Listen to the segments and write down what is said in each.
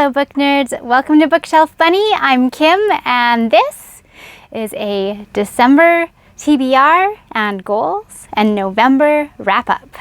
Hello book nerds, welcome to Bookshelf Bunny. I'm Kim and this is a December TBR and goals and November wrap up.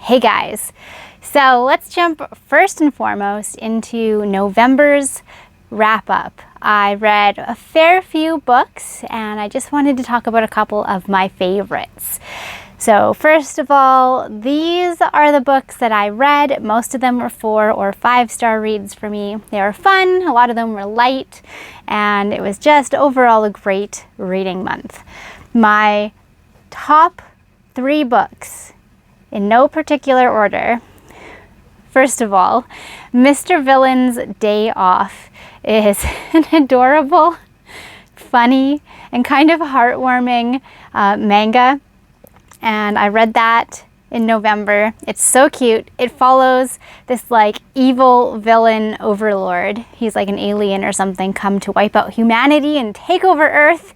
Hey guys, so let's jump first and foremost into November's wrap up. I read a fair few books and I just wanted to talk about a couple of my favorites. So first of all, these are the books that I read. Most of them were 4 or 5-star reads for me. They were fun, a lot of them were light, and it was just overall a great reading month. My top 3 books, in no particular order. First of all, Mr. Villain's Day Off is an adorable, funny, and kind of heartwarming manga. And I read that in November. It's so cute. It follows this like evil villain overlord. He's like an alien or something come to wipe out humanity and take over Earth.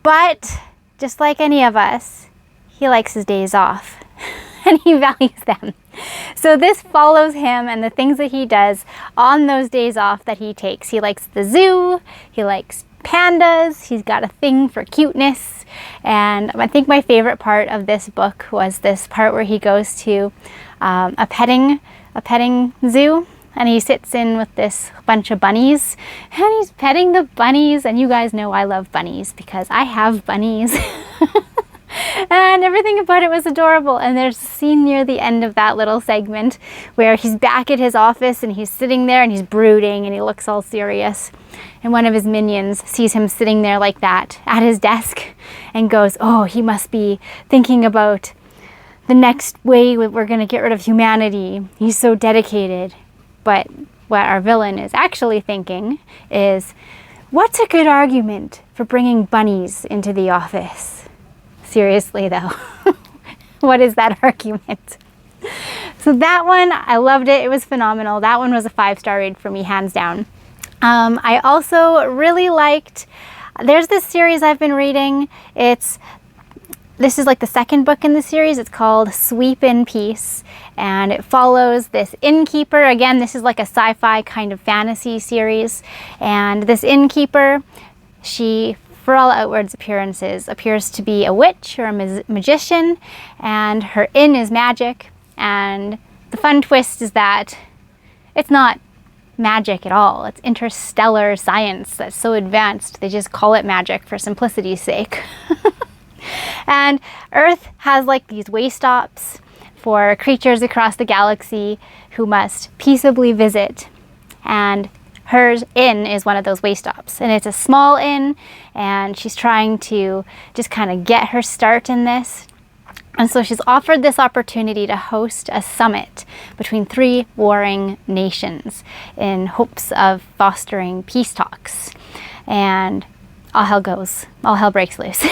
But just like any of us, he likes his days off. And he values them. So this follows him and the things that he does on those days off that he takes. He likes the zoo, he likes pandas, he's got a thing for cuteness. And I think my favorite part of this book was this part where he goes to a petting zoo, and he sits in with this bunch of bunnies and he's petting the bunnies. And you guys know I love bunnies because I have bunnies. And everything about it was adorable. And there's a scene near the end of that little segment where he's back at his office and he's sitting there and he's brooding and he looks all serious. And one of his minions sees him sitting there like that at his desk and goes, "Oh, he must be thinking about the next way we're going to get rid of humanity. He's so dedicated." But what our villain is actually thinking is, what's a good argument for bringing bunnies into the office? Seriously though, what is that argument? So that one, I loved it. It was phenomenal. That one was a 5-star read for me, hands down. I also really liked, there's this series I've been reading. This is like the second book in the series. It's called Sweep in Peace, and it follows this innkeeper. Again, this is like a sci-fi kind of fantasy series. And this innkeeper, she, for all outwards appearances, appears to be a witch or a magician, and her inn is magic. And the fun twist is that it's not magic at all. It's interstellar science that's so advanced they just call it magic for simplicity's sake. And Earth has like these way stops for creatures across the galaxy who must peaceably visit, and hers inn is one of those way stops, and it's a small inn, and she's trying to just kind of get her start in this. And so she's offered this opportunity to host a summit between 3 warring nations in hopes of fostering peace talks. And all hell breaks loose.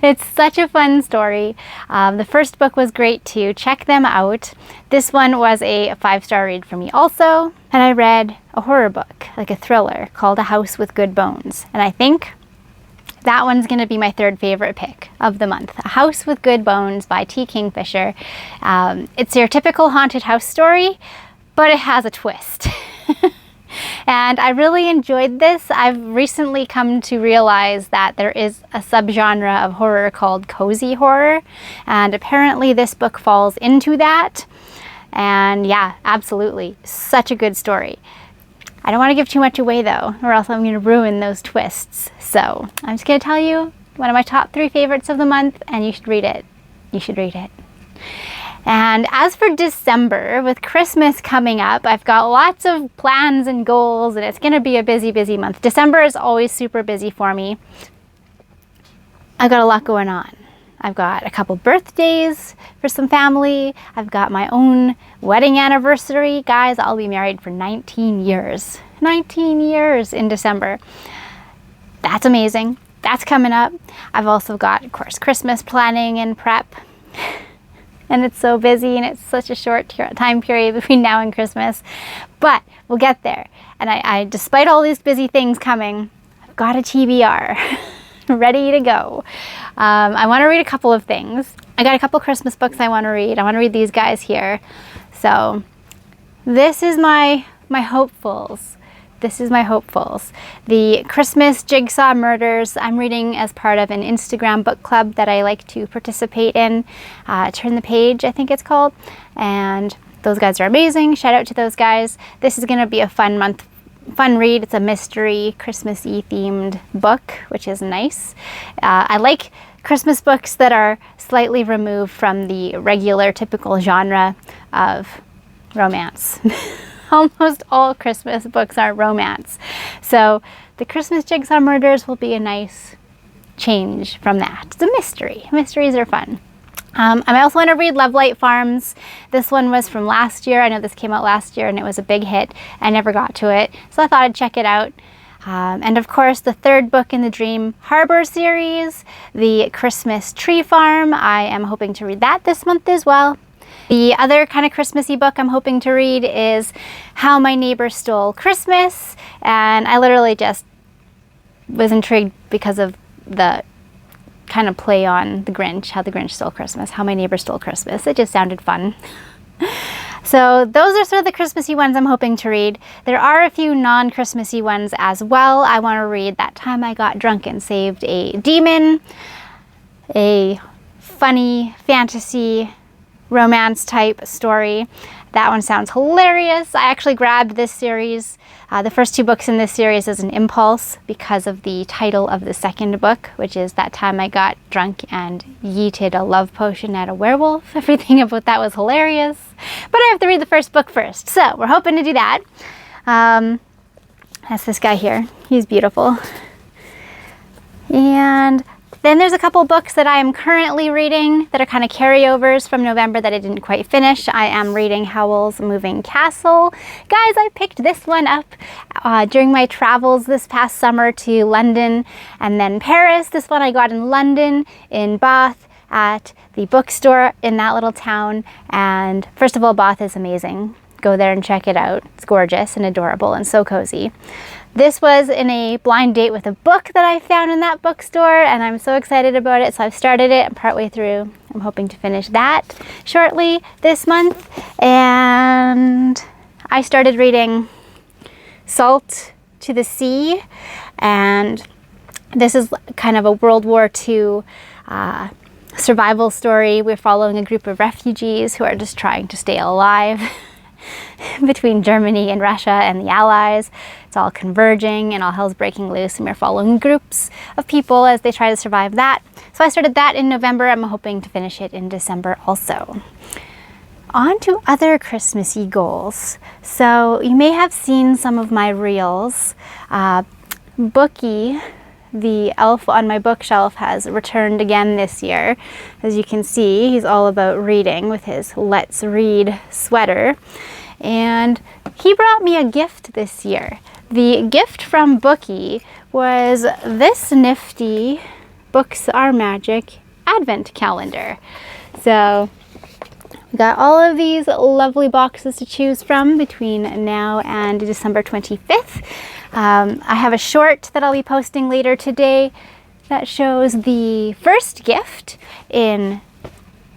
It's such a fun story. The first book was great too. Check them out. This one was a 5-star read for me also. And I read a horror book, like a thriller, called A House with Good Bones. And I think that one's going to be my 3rd favorite pick of the month. A House with Good Bones by T. Kingfisher. It's your typical haunted house story, but it has a twist. And I really enjoyed this. I've recently come to realize that there is a subgenre of horror called cozy horror, and apparently this book falls into that. And yeah, absolutely, such a good story. I don't want to give too much away though, or else I'm going to ruin those twists. So I'm just going to tell you one of my top 3 favorites of the month, and you should read it. You should read it. And as for December, with Christmas coming up, I've got lots of plans and goals, and it's going to be a busy, busy month. December is always super busy for me. I've got a lot going on. I've got a couple birthdays for some family. I've got my own wedding anniversary. Guys, I'll be married for 19 years. 19 years in December. That's amazing. that's coming up. I've also got, of course, Christmas planning and prep. And it's so busy, and it's such a short time period between now and Christmas. But we'll get there. And I despite all these busy things coming, I've got a TBR ready to go. I want to read a couple of things. I got a couple Christmas books I want to read. I want to read these guys here. So this is my hopefuls. This is my hopefuls. The Christmas Jigsaw Murders I'm reading as part of an Instagram book club that I like to participate in. Turn the Page, I think it's called. And those guys are amazing. Shout out to those guys. This is going to be a fun read. It's a mystery, Christmassy themed book, which is nice. I like Christmas books that are slightly removed from the regular, typical genre of romance. Almost all Christmas books are romance. So the Christmas Jigsaw Murders will be a nice change from that. It's a mystery. Mysteries are fun. I also want to read Love Light Farms. This one was from last year. I know this came out last year and it was a big hit. I never got to it, so I thought I'd check it out. And of course, the third book in the Dream Harbor series, The Christmas Tree Farm. I am hoping to read that this month as well. The other kind of Christmassy book I'm hoping to read is How My Neighbor Stole Christmas, and I literally just was intrigued because of the kind of play on the Grinch, how the Grinch stole Christmas, how my neighbor stole Christmas. It just sounded fun. So those are sort of the Christmassy ones I'm hoping to read. There are a few non-Christmassy ones as well. I want to read That Time I Got Drunk and Saved a Demon, a funny fantasy romance type story. That one sounds hilarious. I actually grabbed this series, the first two books in this series, as an impulse because of the title of the second book, which is That Time I Got Drunk and Yeeted a Love Potion at a Werewolf. Everything about that was hilarious. But I have to read the first book first, so we're hoping to do that. That's this guy here. He's beautiful. And then there's a couple books that I am currently reading that are kind of carryovers from November that I didn't quite finish. I am reading Howl's Moving Castle. Guys, I picked this one up during my travels this past summer to London and then Paris. This one I got in London, in Bath, at the bookstore in that little town. And first of all, Bath is amazing. Go there and check it out. It's gorgeous and adorable and so cozy. This was in a blind date with a book that I found in that bookstore, and I'm so excited about it. So I've started it. I'm partway through. I'm hoping to finish that shortly this month. And I started reading Salt to the Sea, and this is kind of a World War II survival story. We're following a group of refugees who are just trying to stay alive between Germany and Russia and the Allies. It's all converging and all hell's breaking loose, and we're following groups of people as they try to survive that. So I started that in November. I'm hoping to finish it in December also. On to other Christmassy goals. So you may have seen some of my reels. Bookie, the elf on my bookshelf, has returned again this year. As you can see, he's all about reading with his Let's Read sweater. And he brought me a gift this year. The gift from Bookie was this nifty Books Are Magic Advent calendar. So we got all of these lovely boxes to choose from between now and December 25th. I have a short that I'll be posting later today that shows the first gift in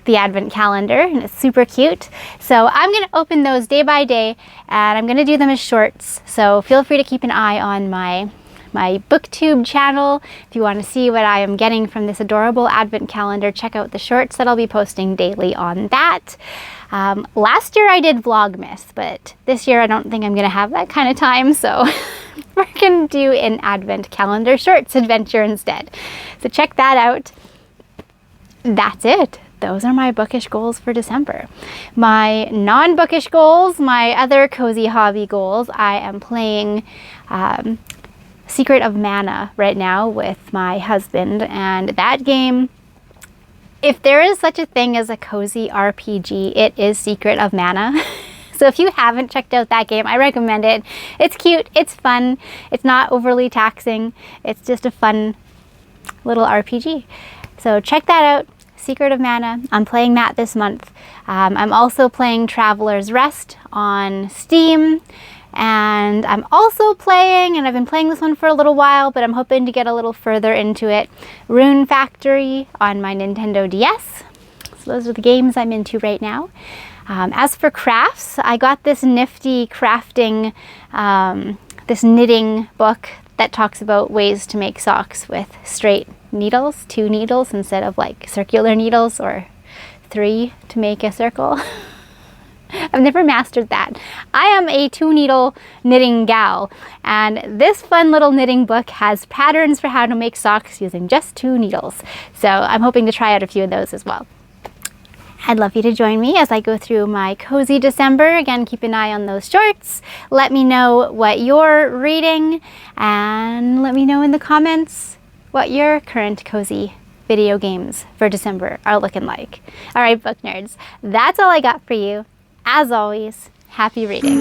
the Advent calendar, and it's super cute. So I'm going to open those day by day, and I'm going to do them as shorts. So feel free to keep an eye on my BookTube channel. If you want to see what I am getting from this adorable Advent calendar, check out the shorts that I'll be posting daily on that. Last year I did Vlogmas, but this year I don't think I'm going to have that kind of time, so we're going to do an Advent calendar shorts adventure instead. So check that out. That's it. Those are my bookish goals for December. My non-bookish goals, my other cozy hobby goals, I am playing Secret of Mana right now with my husband, and that game, if there is such a thing as a cozy RPG, it is Secret of Mana. So if you haven't checked out that game, I recommend it. It's cute, it's fun, it's not overly taxing, it's just a fun little RPG. So check that out, Secret of Mana. I'm playing that this month. I'm also playing Traveler's Rest on Steam. And I'm also playing, and I've been playing this one for a little while, but I'm hoping to get a little further into it, Rune Factory on my Nintendo DS. So those are the games I'm into right now. As for crafts, I got this nifty crafting, this knitting book that talks about ways to make socks with straight needles, 2 needles instead of like circular needles, or 3 to make a circle. I've never mastered that. I am a 2-needle knitting gal, and this fun little knitting book has patterns for how to make socks using just 2 needles. So I'm hoping to try out a few of those as well. I'd love you to join me as I go through my cozy December. Again, keep an eye on those shorts. Let me know what you're reading, and let me know in the comments what your current cozy video games for December are looking like. All right, book nerds, that's all I got for you. As always, happy reading.